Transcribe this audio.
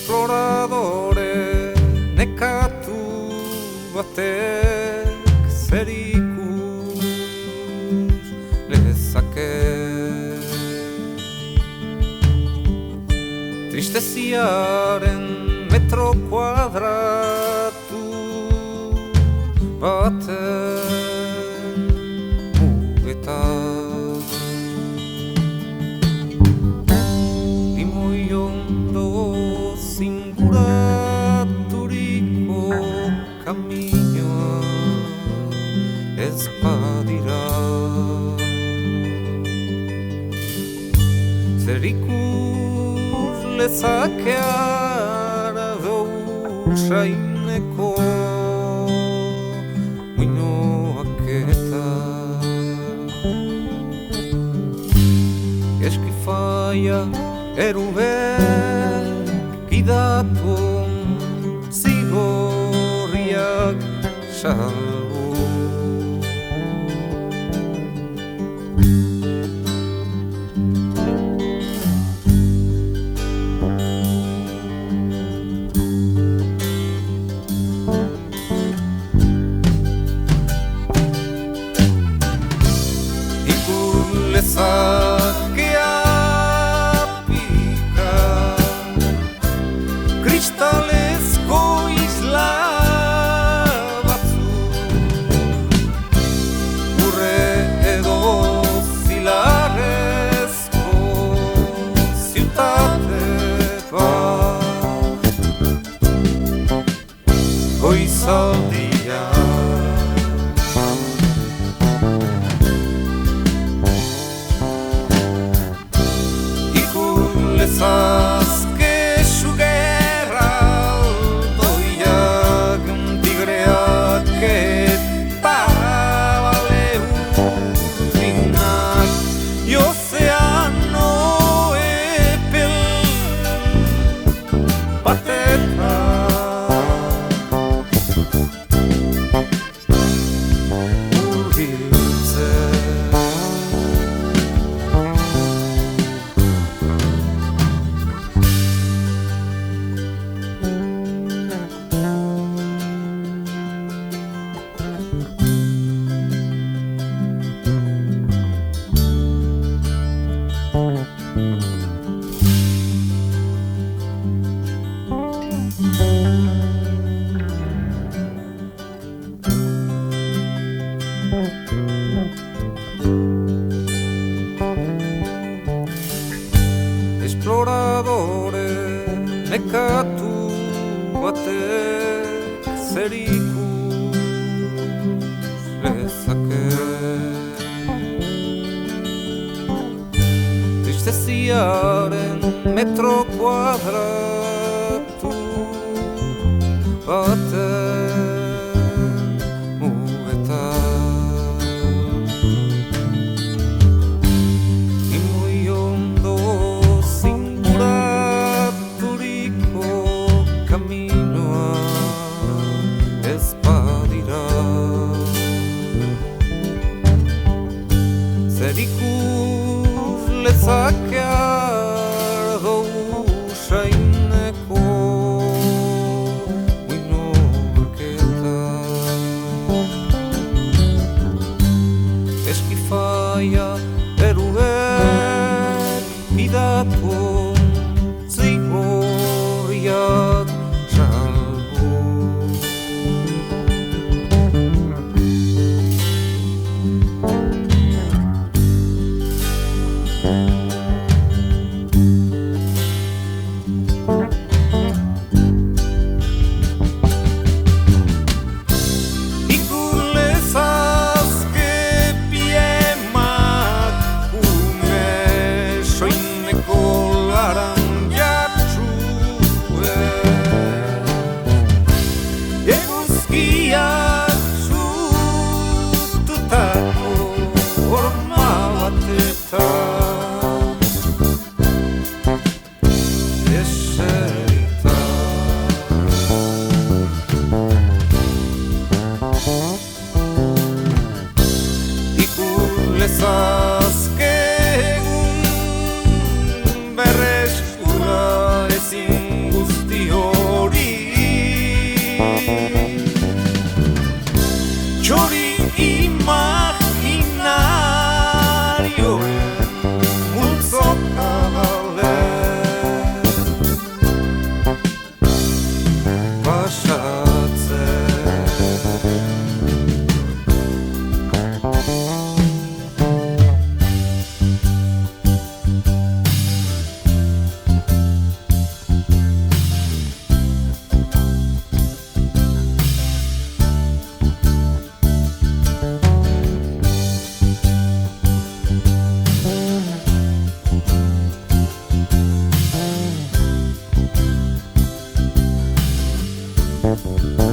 Esploradore nekatu batek zer ikus lezake. Tristeziaren metro kuadratu baten mugetan limoi ondo zinguraturiko kaminoa ez badira zer ikus lezake arado usaineko muinoak eta eskifaia erubek gidatun zigorriak salbu. Lezakea pika kristalezko isla batzu urre edo zilarrezko ziutate bat goizaldia Zazke sugerraldoiak tigreak eta baleurinak Ozeano epel batetan hurbiltzen. Esploradore nekatu batek zer ikus lezake. Tristeziaren metro kuadratu baten mugetan limoi ondo zinguraturiko kaminoa ez badira zer ikus lezake ardo usaineko muinoak Thank